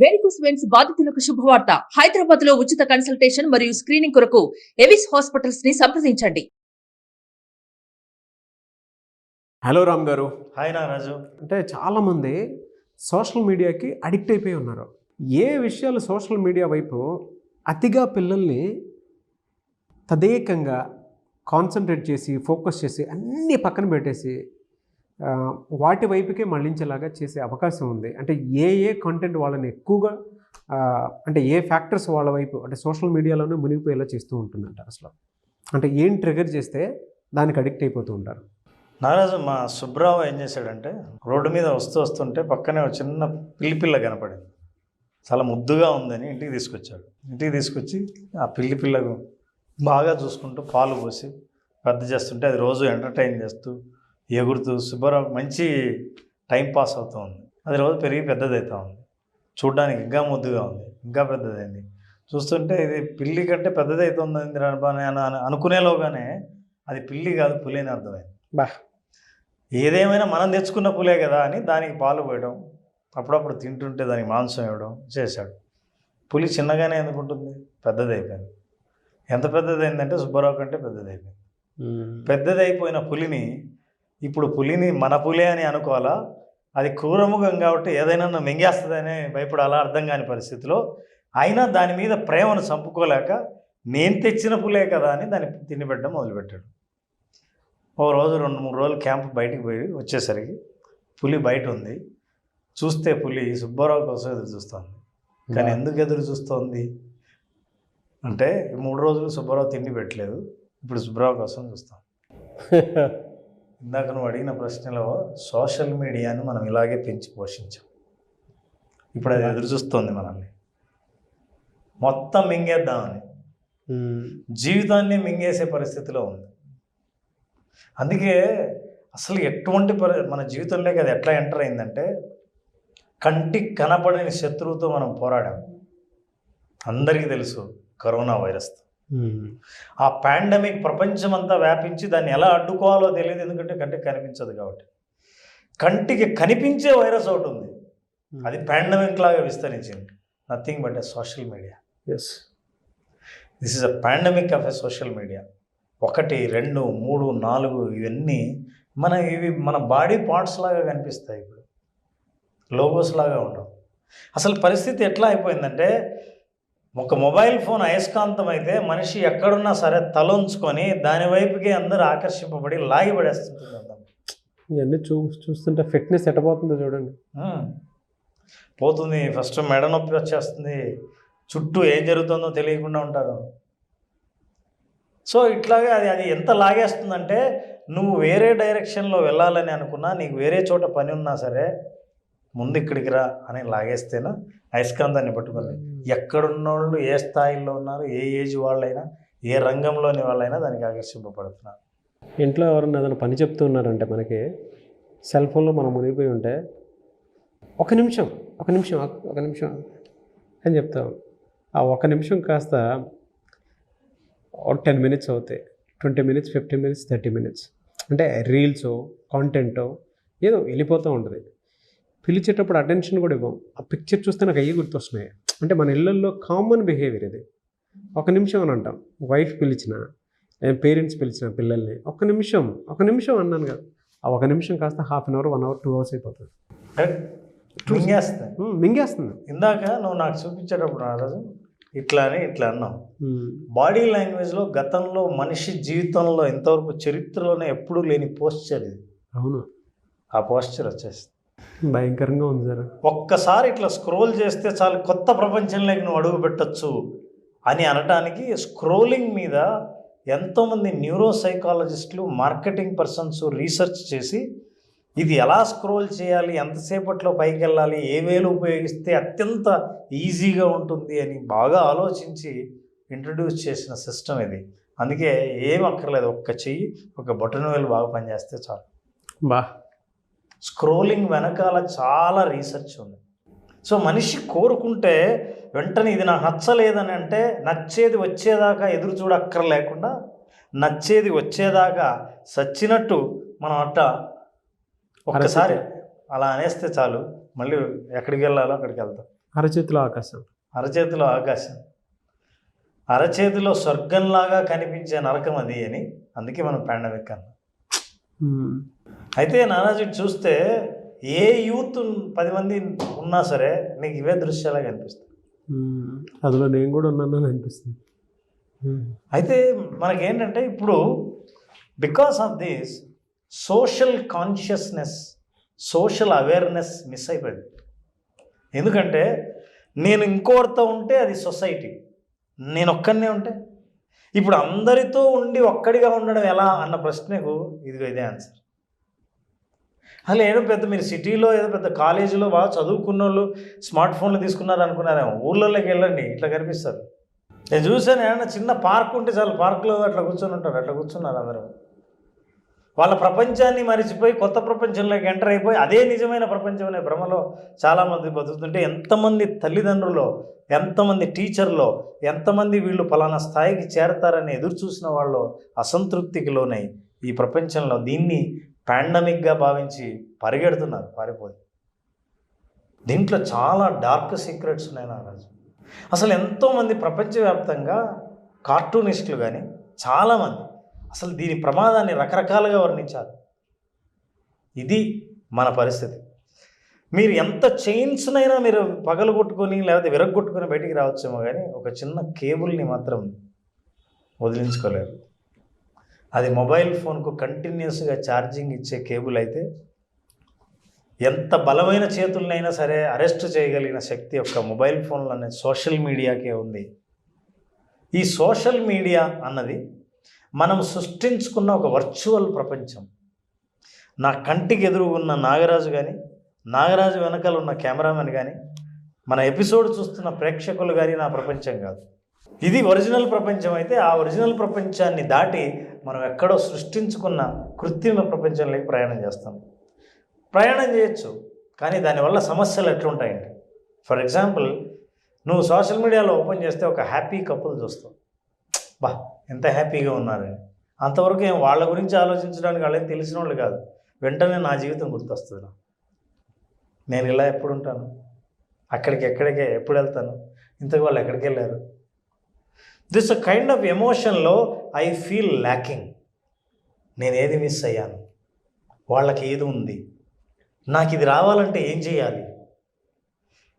Varicose veins బాధితులకు శుభవార్త. హైదరాబాద్ లో ఉచిత కన్సల్టేషన్ మరియు స్క్రీనింగ్ కొరకు ఎవిస్ హాస్పిటల్స్ ని సంప్రదించండి. హలో రామ్ గారు. హాయ్ నారాజు. అంటే చాలామంది సోషల్ మీడియాకి అడిక్ట్ అయిపోయి ఉన్నారు. ఏ విషయాలు సోషల్ మీడియా వైపు అతిగా పిల్లల్ని తదేకంగా కాన్సన్ట్రేట్ చేసి ఫోకస్ చేసి అన్నీ పక్కన పెట్టేసి వాటి వైపుకే మళ్ళించేలాగా చేసే అవకాశం ఉంది. అంటే ఏ కంటెంట్ వాళ్ళని ఎక్కువగా అంటే ఏ ఫ్యాక్టర్స్ వాళ్ళ వైపు అంటే సోషల్ మీడియాలోనే మునిగిపోయేలా చేస్తూ ఉంటుందంట. అసలు అంటే ఏం ట్రిగర్ చేస్తే దానికి అడిక్ట్ అయిపోతూ ఉంటారు. నారాజు, మా సుబ్రావు ఏం చేశాడంటే రోడ్డు మీద వస్తుంటే పక్కనే ఒక చిన్న పిల్ల కనపడింది. చాలా ముద్దుగా ఉందని ఇంటికి తీసుకొచ్చాడు. ఇంటికి తీసుకొచ్చి ఆ పిల్లకు బాగా చూసుకుంటూ పాలు పోసి పెద్ద చేస్తుంటే అది రోజు ఎంటర్టైన్ చేస్తూ ఎగురుతూ సుబ్బారావు మంచి టైం పాస్ అవుతూ ఉంది. అది రోజు పెరిగి పెద్దదవుతూ ఉంది. చూడ్డానికి ఇంకా ముద్దుగా ఉంది, ఇంకా పెద్దదైంది. చూస్తుంటే ఇది పిల్లి కంటే పెద్దదవుతుంది అని అనుకునేలోగానే అది పిల్లి కాదు, పులి అని అర్థమైంది. ఏదేమైనా మనం తెచ్చుకున్న పులే కదా అని దానికి పాలు పోయడం, అప్పుడప్పుడు తింటుంటే దానికి మాంసం ఇవ్వడం చేశాడు. పులి చిన్నగానే ఎందుకుంటుంది, పెద్దదైపోయింది. ఎంత పెద్దదైందంటే సుబ్బారావు కంటే పెద్దదైపోయింది. పెద్దదైపోయిన పులిని ఇప్పుడు పులిని మన పులి అని అనుకోవాలా, అది క్రూరముఖం కాబట్టి ఏదైనా మింగేస్తుందని భయపడాలా, అర్థం కాని పరిస్థితిలో అయినా దాని మీద ప్రేమను చంపుకోలేక నేను తెచ్చిన పులే కదా అని దాన్ని తినిపెట్టడం మొదలుపెట్టాడు. ఓ రోజు 2-3 రోజులు క్యాంప్ బయటికి పోయి వచ్చేసరికి పులి బయట ఉంది. చూస్తే పులి సుబ్బారావు కోసం ఎదురు చూస్తుంది. కానీ ఎందుకు ఎదురు చూస్తోంది అంటే 3 రోజులు సుబ్బారావు తిండి పెట్టలేదు, ఇప్పుడు సుబ్బారావు కోసం చూస్తాం. ఇందాక నువ్వు అడిగిన ప్రశ్నలో సోషల్ మీడియాని మనం ఇలాగే పెంచి పోషించాం. ఇప్పుడు అది ఎదురు చూస్తోంది మనల్ని మొత్తం మింగేద్దామని. జీవితాన్ని మింగేసే పరిస్థితిలో ఉంది. అందుకే అసలు ఎటువంటి మన జీవితంలోకి అది ఎట్లా ఎంటర్ అయిందంటే కంటికి కనపడని శత్రువుతో మనం పోరాడాం. అందరికీ తెలుసు కరోనా వైరస్తో. ఆ పాండమిక్ ప్రపంచమంతా వ్యాపించి దాన్ని ఎలా అడ్డుకోవాలో తెలియదు, ఎందుకంటే కంటికి కనిపించదు కాబట్టి. కంటికి కనిపించే వైరస్ ఒకటి ఉంది, అది పాండమిక్ లాగా విస్తరించింది. Nothing but a social media. This is a pandemic of a social media. 1, 2, 3, 4 ఇవన్నీ ఇవి మన బాడీ పార్ట్స్ లాగా కనిపిస్తాయి. ఇప్పుడు లోగోస్ లాగా ఉండవు. అసలు పరిస్థితి ఎట్లా అయిపోయిందంటే ఒక మొబైల్ ఫోన్ అయస్కాంతం అయితే మనిషి ఎక్కడున్నా సరే తలొంచుకొని దాని వైపుకి అందరూ ఆకర్షింపబడి లాగిపడేస్తుంటుంది. ఇవన్నీ చూస్తుంటే ఫిట్నెస్ ఎట్టబోతుందో చూడండి. పోతుంది. ఫస్ట్ మెడ నొప్పి వచ్చేస్తుంది, చుట్టూ ఏం జరుగుతుందో తెలియకుండా ఉంటారు. సో ఇట్లాగే అది ఎంత లాగేస్తుందంటే నువ్వు వేరే డైరెక్షన్లో వెళ్ళాలని అనుకున్నా, నీకు వేరే చోట పని ఉన్నా సరే ముందు ఇక్కడికి రా అని లాగేస్తేనా అయస్కాంతాన్ని పట్టుకొని ఎక్కడున్నోళ్ళు ఏ స్థాయిలో ఉన్నారు, ఏ ఏజ్ వాళ్ళైనా, ఏ రంగంలోని వాళ్ళైనా దానికి ఆకర్షింపబడుతున్నారు. ఇంట్లో ఎవరన్నా ఏదైనా పని చెప్తూ ఉన్నారంటే మనకి సెల్ ఫోన్లో మనం మునిగిపోయి ఉంటే ఒక నిమిషం అని చెప్తాం. ఆ 1 నిమిషం కాస్త 10 మినిట్స్ అవుతాయి, 20 మినిట్స్, 15 మినిట్స్, 30 మినిట్స్. అంటే రీల్సో కాంటెంటో ఏదో వెళ్ళిపోతూ ఉంటుంది. పిలిచేటప్పుడు అటెన్షన్ కూడా ఇవ్వం. ఆ పిక్చర్ చూస్తే నాకు అయ్యి గుర్తొస్తున్నాయి. అంటే మన ఇళ్ళల్లో కామన్ బిహేవియర్ ఇది. 1 నిమిషం అని అంటాం. వైఫ్ పిలిచిన, పేరెంట్స్ పిలిచిన పిల్లల్ని 1 నిమిషం అన్నాను కదా. ఆ 1 నిమిషం కాస్త ½ అవర్, 1 అవర్, 2 అవర్స్ అయిపోతుంది. మింగేస్తుంది. ఇందాక నువ్వు నాకు చూపించేటప్పుడు ఆ రోజు ఇట్లా అన్నావు. బాడీ లాంగ్వేజ్లో గతంలో మనిషి జీవితంలో ఇంతవరకు చరిత్రలోనే ఎప్పుడూ లేని పోస్చర్ ఇది. అవును, ఆ పోస్చర్ వచ్చేస్తుంది. భయంకరంగా ఉంది సార్. ఒక్కసారి ఇట్లా స్క్రోల్ చేస్తే చాలు కొత్త ప్రపంచంలోకి నువ్వు అడుగు పెట్టచ్చు అని అనటానికి స్క్రోలింగ్ మీద ఎంతోమంది న్యూరో సైకాలజిస్టులు, మార్కెటింగ్ పర్సన్స్ రీసెర్చ్ చేసి ఇది ఎలా స్క్రోల్ చేయాలి, ఎంతసేపట్లో పైకి వెళ్ళాలి, ఏ వేలు ఉపయోగిస్తే అత్యంత ఈజీగా ఉంటుంది అని బాగా ఆలోచించి ఇంట్రడ్యూస్ చేసిన సిస్టమ్ ఇది. అందుకే ఏం అక్కర్లేదు, ఒక్క చెయ్యి, ఒక బటన్ వేలు బాగా పనిచేస్తే చాలు. స్క్రోలింగ్ వెనకాల చాలా రీసెర్చ్ ఉంది. సో మనిషి కోరుకుంటే వెంటనే ఇది నాకు నచ్చలేదని అంటే నచ్చేది వచ్చేదాకా ఎదురు చూడక్కర్లేకుండా నచ్చేది వచ్చేదాకా సచ్చినట్టు మనం ఒక్కసారి అలా అనేస్తే చాలు, మళ్ళీ ఎక్కడికి వెళ్ళాలో అక్కడికి వెళ్తాం. అరచేతిలో ఆకాశం. అరచేతిలో ఆకాశం, అరచేతిలో స్వర్గంలాగా కనిపించే నరకం అది అని, అందుకే మనం పాండమిక్ అన్నాం. అయితే నానాజీ చూస్తే ఏ యూత్ 10 మంది ఉన్నా సరే నీకు ఇవే దృశ్యాలా కనిపిస్తాయి. అందులో నేను కూడా ఉన్నానని అనిపిస్తుంది. అయితే మనకేంటంటే ఇప్పుడు because of this social consciousness, social awareness miss అయిపోయింది. ఎందుకంటే నేను ఇంకోరితో ఉంటే అది సొసైటీ, నేను ఒక్కనే ఉంటే, ఇప్పుడు అందరితో ఉండి ఒక్కడిగా ఉండడం ఎలా అన్న ప్రశ్నకు ఇదే ఆన్సర్. అసలు ఏదో పెద్ద మీరు సిటీలో ఏదో పెద్ద కాలేజీలో బాగా చదువుకున్న వాళ్ళు స్మార్ట్ ఫోన్లు తీసుకున్నారు అనుకున్నారేమో, ఊళ్ళోకి వెళ్ళండి ఇట్లా కనిపిస్తారు. నేను చూసాను, ఏమన్నా చిన్న పార్క్ ఉంటే చాలు, పార్కులో అట్లా కూర్చొని ఉంటారు, అట్లా కూర్చున్నారు అందరూ. వాళ్ళ ప్రపంచాన్ని మరిచిపోయి కొత్త ప్రపంచంలోకి ఎంటర్ అయిపోయి అదే నిజమైన ప్రపంచం అనే భ్రమలో చాలామంది బతుకుతుంటే, ఎంతమంది తల్లిదండ్రులు, ఎంతమంది టీచర్లో, ఎంతమంది వీళ్ళు ఫలానా స్థాయికి చేరతారని ఎదురు చూసిన వాళ్ళు అసంతృప్తికి లోనై ఈ ప్రపంచంలో దీన్ని పాండమిక్గా భావించి పరిగెడుతున్నారు పారిపోయి. దీంట్లో చాలా డార్క్ సీక్రెట్స్ ఉన్నాయి నారాజు. అసలు ఎంతోమంది ప్రపంచవ్యాప్తంగా కార్టూనిస్టులు కానీ చాలామంది అసలు దీని ప్రమాదాన్ని రకరకాలుగా వర్ణించారు. ఇది మన పరిస్థితి. మీరు ఎంత చైన్స్నైనా మీరు పగలగొట్టుకొని లేకపోతే విరగొట్టుకొని బయటికి రావచ్చేమో, కానీ ఒక చిన్న కేబుల్ని మాత్రం వదిలించుకోలేరు. అది మొబైల్ ఫోన్కు కంటిన్యూస్గా ఛార్జింగ్ ఇచ్చే కేబుల్ అయితే ఎంత బలమైన చేతులనైనా సరే అరెస్ట్ చేయగలిగిన శక్తి యొక్క మొబైల్ ఫోన్లు అనే సోషల్ మీడియాకే ఉంది. ఈ సోషల్ మీడియా అన్నది మనం సృష్టించుకున్న ఒక వర్చువల్ ప్రపంచం. నా కంటికి ఎదురు ఉన్న నాగరాజు కానీ, నాగరాజు వెనకాల ఉన్న కెమెరామెన్ కానీ, మన ఎపిసోడ్ చూస్తున్న ప్రేక్షకులు కానీ నా ప్రపంచం కాదు. ఇది ఒరిజినల్ ప్రపంచం. అయితే ఆ ఒరిజినల్ ప్రపంచాన్ని దాటి మనం ఎక్కడో సృష్టించుకున్న కృత్రిమ ప్రపంచంలోకి ప్రయాణం చేస్తాం. ప్రయాణం చేయొచ్చు, కానీ దానివల్ల సమస్యలు ఎట్లుంటాయండి. ఫర్ ఎగ్జాంపుల్, నువ్వు సోషల్ మీడియాలో ఓపెన్ చేస్తే ఒక హ్యాపీ కపుల్ చూస్తావు, బా ఎంత హ్యాపీగా ఉన్నారని. అంతవరకు ఏం వాళ్ళ గురించి ఆలోచించడానికి వాళ్ళకి తెలిసిన వాళ్ళు కాదు. వెంటనే నా జీవితం గుర్తొస్తుంది. నేను ఇలా ఎప్పుడు ఉంటాను, ఎక్కడికి ఎప్పుడు వెళ్తాను, ఇంతకు వాళ్ళు ఎక్కడికి వెళ్ళారు. దిస్ అ కైండ్ ఆఫ్ ఎమోషన్లో ఐ ఫీల్ ల్యాకింగ్. నేను ఏది మిస్ అయ్యాను, వాళ్ళకి ఏది ఉంది, నాకు ఇది రావాలంటే ఏం చేయాలి.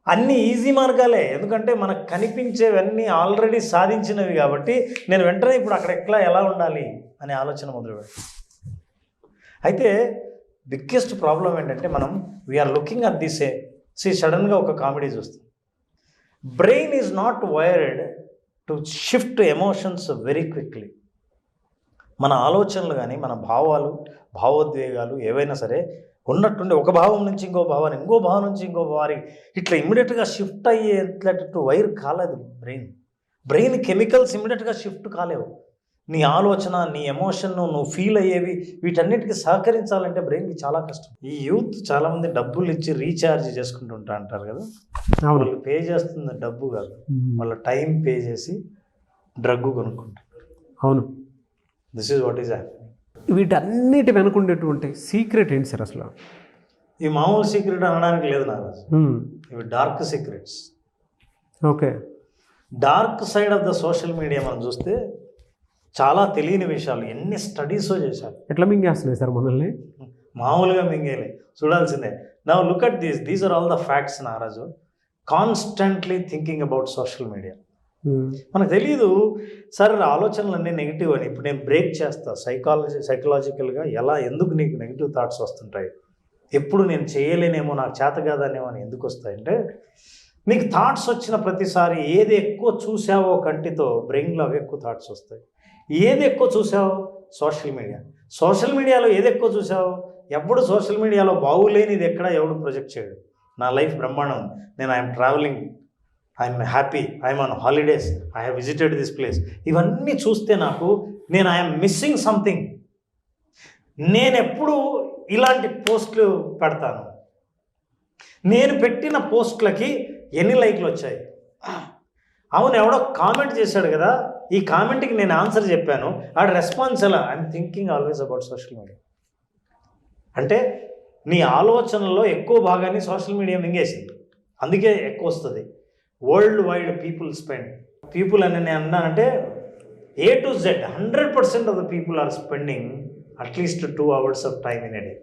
అన్నీ ఈజీ మార్గాలే, ఎందుకంటే మనకు కనిపించేవన్నీ ఆల్రెడీ సాధించినవి కాబట్టి నేను వెంటనే ఇప్పుడు అక్కడ ఎలా ఉండాలి అనే ఆలోచన మొదలుపెట్టాను. అయితే బిగ్గెస్ట్ ప్రాబ్లం ఏంటంటే మనం వీఆర్ లుకింగ్ అట్ దిస్ సడన్గా ఒక కామెడీ చూస్తాం. Brain is not wired to shift emotions very quickly. మన ఆలోచనలు కానీ మన భావాలు, భావోద్వేగాలు ఏవైనా సరే ఉన్నట్టుండి ఒక భావం నుంచి ఇంకో భావాన్ని, ఇంకో భావం నుంచి ఇంకో భావానికి ఇట్లా ఇమ్మీడియట్గా షిఫ్ట్ అయ్యేటట్టు వైర్ కాలేదు బ్రెయిన్ కెమికల్స్ ఇమ్మీడియట్గా షిఫ్ట్ కాలేవు. నీ ఆలోచన, నీ ఎమోషన్, నువ్వు ఫీల్ అయ్యేవి, వీటన్నిటికీ సహకరించాలంటే బ్రెయిన్కి చాలా కష్టం. ఈ యూత్ చాలామంది డబ్బులు ఇచ్చి రీఛార్జ్ చేసుకుంటుంటా అంటారు కదా, వాళ్ళు పే చేస్తుంది డబ్బు కాదు, వాళ్ళ టైం పే చేసి డ్రగ్ కొనుక్కుంటారు. అవును, this is what is happening. వీటన్నిటి వెనుకుండేటువంటి సీక్రెట్ ఏంటి సార్ అసలు? ఈ మామూలు సీక్రెట్ అనడానికి లేదు నాకు, ఇవి dark secrets. Okay, dark side of the social media మనం చూస్తే చాలా తెలియని విషయాలు ఎన్ని స్టడీస్ చేశారు. ఎట్లా మింగేస్తున్నాయి సార్ మనల్ని? మామూలుగా మింగేలే, చూడాల్సిందే. Now look at these are all the facts నారాజు. Constantly thinking about social media. మనకు తెలియదు సార్ ఆలోచనలు అన్నీ నెగిటివ్ అని. ఇప్పుడు నేను బ్రేక్ చేస్తా సైకలాజికల్గా ఎందుకు నీకు నెగిటివ్ థాట్స్ వస్తుంటాయి, ఎప్పుడు నేను చేయలేనేమో, నాకు చేత కాదనేమో అని ఎందుకు వస్తాయంటే, నీకు థాట్స్ వచ్చిన ప్రతిసారి ఏది ఎక్కువ చూసావో కంటితో బ్రెయిన్లో అవి ఎక్కువ థాట్స్ వస్తాయి. ఏది ఎక్కువ చూసావో సోషల్ మీడియాలో ఏది ఎక్కువ చూసావో, ఎప్పుడు సోషల్ మీడియాలో బాగులేనిది ఎక్కడ ఎవడు ప్రొజెక్ట్ చేయడు. నా లైఫ్ బ్రహ్మాండం, నేను I'm travelling, I'm happy, I'm on holidays, I have visited this place, ఇవన్నీ చూస్తే నాకు ఐఎమ్ మిస్సింగ్ సంథింగ్. నేను ఎప్పుడు ఇలాంటి పోస్టులు పెడతాను, నేను పెట్టిన పోస్టులకి ఎన్ని లైక్లు వచ్చాయి, అవును ఎవడో కామెంట్ చేశాడు కదా, ఈ కామెంట్కి నేను ఆన్సర్ చెప్పాను, ఆ రెస్పాన్స్ ఎలా. I'm thinking always about social media. అంటే నీ ఆలోచనలో ఎక్కువ భాగాన్ని సోషల్ మీడియా మింగేసింది. అందుకే ఎక్కువ వస్తుంది. వరల్డ్ వైడ్ పీపుల్ అని నేను అన్నానంటే A to Z 100% of the people are spending at least 2 hours of time in a day.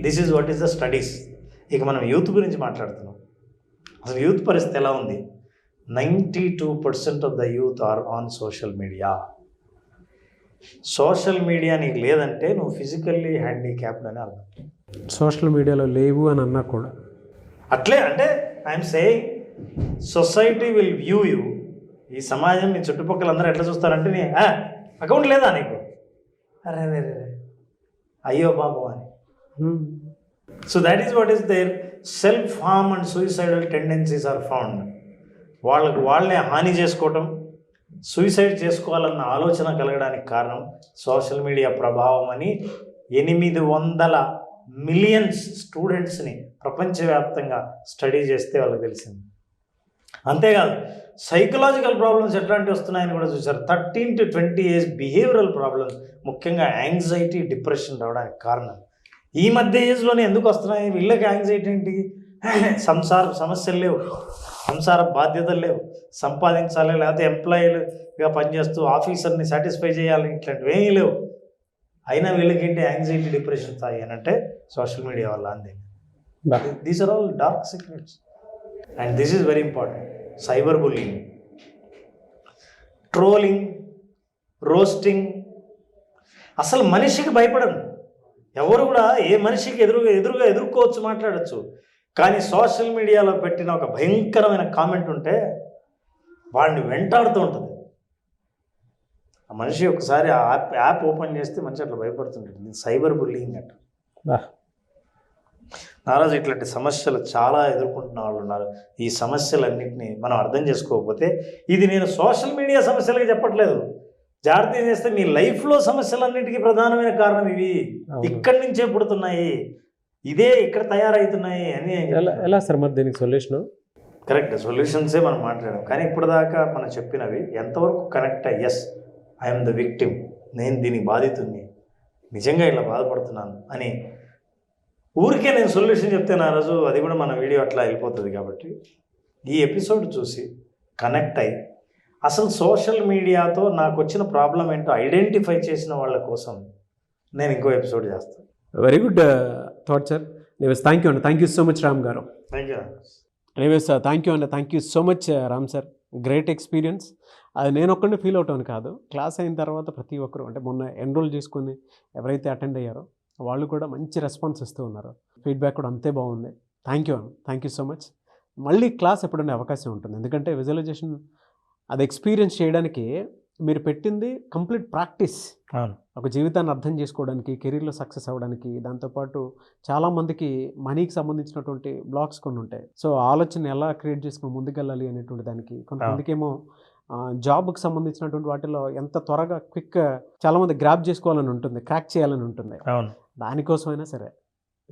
This is what is the studies. ఇక మనం యూత్ గురించి మాట్లాడుతున్నాం. అసలు యూత్ పరిస్థితి ఎలా ఉంది? 92% of the youth are on social media. Social media నీకు లేదంటే నువ్వు ఫిజికల్లీ హ్యాండిక్యాప్డ్ అని అర్థం. సోషల్ మీడియాలో లేవు అని అన్నా కూడా అట్లే అంటే I'm saying society will view you. ఈ సమాజం మీ చుట్టుపక్కల అందరూ ఎట్లా చూస్తారంటే నీ అకౌంట్ లేదా నీకు, అరే అరే అరే అయ్యో పాపం అని. So that is what is their self harm and suicidal tendencies are found. వాళ్ళే హాని చేసుకోవటం, సూయిసైడ్ చేసుకోవాలన్న ఆలోచన కలగడానికి కారణం సోషల్ మీడియా ప్రభావం అని 800 మిలియన్స్ స్టూడెంట్స్ని ప్రపంచవ్యాప్తంగా స్టడీ చేస్తే వాళ్ళకి తెలిసింది. అంతేకాదు సైకలాజికల్ ప్రాబ్లమ్స్ ఎట్లాంటివి వస్తున్నాయని కూడా చూసారు. 13 to 20 years బిహేవియరల్ ప్రాబ్లమ్స్, ముఖ్యంగా యాంగ్జైటీ, డిప్రెషన్ రావడానికి కారణం ఈ మధ్య ఏజ్లోనే ఎందుకు వస్తున్నాయి? వీళ్ళకి యాంగ్జైటీ ఏంటి? సంసార సమస్యలు లేవు, సంసార బాధ్యతలు లేవు, సంపాదించాలి, లేకపోతే ఎంప్లాయీలుగా పనిచేస్తూ ఆఫీసర్ని సాటిస్ఫై చేయాలి, ఇట్లాంటివి ఏమీ లేవు. అయినా వీళ్ళకి ఏంటి యాంగ్జైటీ, డిప్రెషన్ స్థాయి అని అంటే సోషల్ మీడియా వల్ల అంతే. These are all dark secrets and this is very important. Cyber bullying, trolling, roasting. అసలు మనిషికి భయపడను, ఎవరు కూడా ఏ మనిషికి ఎదురుగా ఎదుర్కోవచ్చు, మాట్లాడచ్చు. కానీ సోషల్ మీడియాలో పెట్టిన ఒక భయంకరమైన కామెంట్ ఉంటే వాడిని వెంటాడుతూ ఉంటుంది. ఆ మనిషి ఒకసారి ఆ యాప్ ఓపెన్ చేస్తే మనిషి అట్లా భయపడుతుంటుంది. సైబర్ బుల్లింగ్ అంట. నారాజు ఇట్లాంటి సమస్యలు చాలా ఎదుర్కొంటున్న వాళ్ళు ఉన్నారు. ఈ సమస్యలన్నింటినీ మనం అర్థం చేసుకోకపోతే, ఇది నేను సోషల్ మీడియా సమస్యలకి చెప్పట్లేదు, జాగ్రత్త చేస్తే మీ లైఫ్లో సమస్యలన్నింటికీ ప్రధానమైన కారణం ఇవి ఇక్కడి నుంచే పుడుతున్నాయి, ఇదే ఇక్కడ తయారవుతున్నాయి అని. ఎలా సార్ మరి దీనికి సొల్యూషన్? కరెక్ట్, సొల్యూషన్సే మనం మాట్లాడాం. కానీ ఇప్పటిదాకా మనం చెప్పినవి ఎంతవరకు connect? Yes, I'm the victim, నేను దీనికి బాధితుడిని, నిజంగా ఇలా బాధపడుతున్నాను అని ఊరికే నేను సొల్యూషన్ చెప్తే నా రోజు అది కూడా మన వీడియో అట్లా వెళ్ళిపోతుంది. కాబట్టి ఈ ఎపిసోడ్ చూసి కనెక్ట్ అయ్యి అసలు సోషల్ మీడియాతో నాకు వచ్చిన ప్రాబ్లం ఏంటో ఐడెంటిఫై చేసిన వాళ్ళ కోసం నేను ఇంకో ఎపిసోడ్ చేస్తాను. Very good thought sir. Anyways thank you అండి, thank you so much Ram గారు. Thank you. Anyways thank you అండి, thank you so much Ram sir. Great experience. అది నేను ఒక్కడిని ఫీల్ అవుతాను కాదు, క్లాస్ అయిన తర్వాత ప్రతి ఒక్కరు, అంటే మొన్న ఎన్రోల్ చేసుకుని ఎవరైతే అటెండ్ అయ్యారో వాళ్ళు కూడా మంచి రెస్పాన్స్ ఇస్తూ ఉన్నారు. ఫీడ్బ్యాక్ కూడా అంతే బాగుంది. థ్యాంక్ యూ అండి, థ్యాంక్ యూ సో మచ్. మళ్ళీ క్లాస్ ఎప్పుడైనా అవకాశం ఉంటుంది, ఎందుకంటే విజువలైజేషన్ అది ఎక్స్పీరియన్స్ చేయడానికి మీరు పెట్టింది కంప్లీట్ ప్రాక్టీస్. ఒక జీవితాన్ని అర్థం చేసుకోవడానికి, కెరీర్లో సక్సెస్ అవ్వడానికి, దాంతోపాటు చాలామందికి మనీకి సంబంధించినటువంటి బ్లాక్స్ కొన్ని ఉంటాయి. సో ఆలోచన ఎలా క్రియేట్ చేసుకుని ముందుకెళ్ళాలి అనేటువంటి దానికి, కొంతమందికి ఏమో జాబ్కి సంబంధించినటువంటి వాటిలో ఎంత త్వరగా క్విక్ చాలామంది గ్రాప్ చేసుకోవాలని ఉంటుంది, క్రాక్ చేయాలని ఉంటుంది. దానికోసమైనా సరే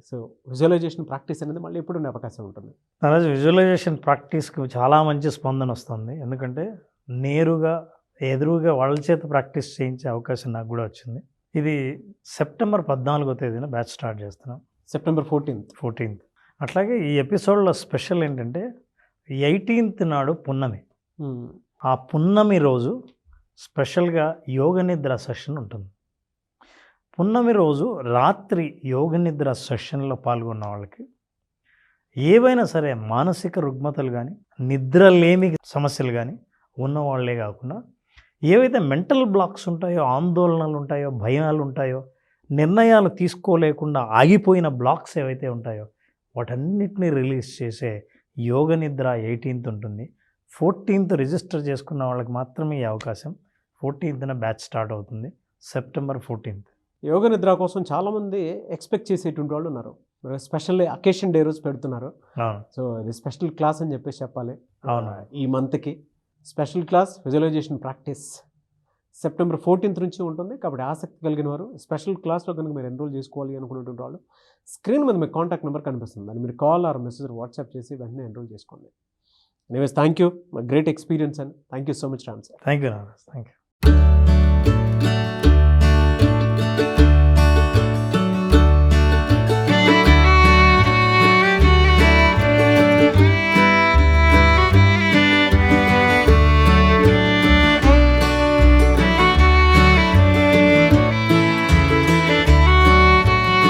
సో విజువలైజేషన్ ప్రాక్టీస్ అనేది మళ్ళీ ఎప్పుడు అవకాశం ఉంటుంది. అలాగే విజువలైజేషన్ ప్రాక్టీస్కి చాలా మంచి స్పందన వస్తుంది. ఎందుకంటే నేరుగా ఎదురుగా వాళ్ళ చేత ప్రాక్టీస్ చేయించే అవకాశం నాకు కూడా వచ్చింది. ఇది సెప్టెంబర్ 14వ తేదీన బ్యాచ్ స్టార్ట్ చేస్తున్నాం. September 14th. అట్లాగే ఈ ఎపిసోడ్లో స్పెషల్ ఏంటంటే 18th నాడు పున్నమి. ఆ పున్నమి రోజు స్పెషల్గా యోగ నిద్ర సెషన్ ఉంటుంది. పున్నమి రోజు రాత్రి యోగ నిద్ర సెషన్లో పాల్గొన్న వాళ్ళకి ఏవైనా సరే మానసిక రుగ్మతలు కానీ, నిద్రలేమి సమస్యలు కానీ ఉన్నవాళ్లే కాకుండా ఏవైతే మెంటల్ బ్లాక్స్ ఉంటాయో, ఆందోళనలు ఉంటాయో, భయాలు ఉంటాయో, నిర్ణయాలు తీసుకోలేకుండా ఆగిపోయిన బ్లాక్స్ ఏవైతే ఉంటాయో వాటన్నిటిని రిలీజ్ చేసే యోగ నిద్ర 18th ఉంటుంది. 14th రిజిస్టర్ చేసుకున్న వాళ్ళకి మాత్రమే ఈ అవకాశం. 14th బ్యాచ్ స్టార్ట్ అవుతుంది. September 14th. యోగ నిద్ర కోసం చాలామంది ఎక్స్పెక్ట్ చేసేటువంటి వాళ్ళు ఉన్నారు. స్పెషల్ అకేషన్ డే రోజు పెడుతున్నారు. సో ఇది స్పెషల్ క్లాస్ అని చెప్పేసి చెప్పాలి. అవును, ఈ మంత్కి special class visualisation practice September 14th నుంచి ఉంటుంది. కాబట్టి ఆసక్తి కలిగిన వారు స్పెషల్ క్లాస్లో కనుక మీరు ఎన్రోల్ చేసుకోవాలి అనుకున్నటువంటి వాళ్ళు స్క్రీన్ మీద మీకు కాంటాక్ట్ నెంబర్ కనిపిస్తుంది, దాన్ని మీరు కాల్ ఆర్ మెసేజ్ వాట్సాప్ చేసి వెంటనే ఎన్రోల్ చేసుకోండి. Anyways thank you, great experience and thank you so much Ram sir. Thank you.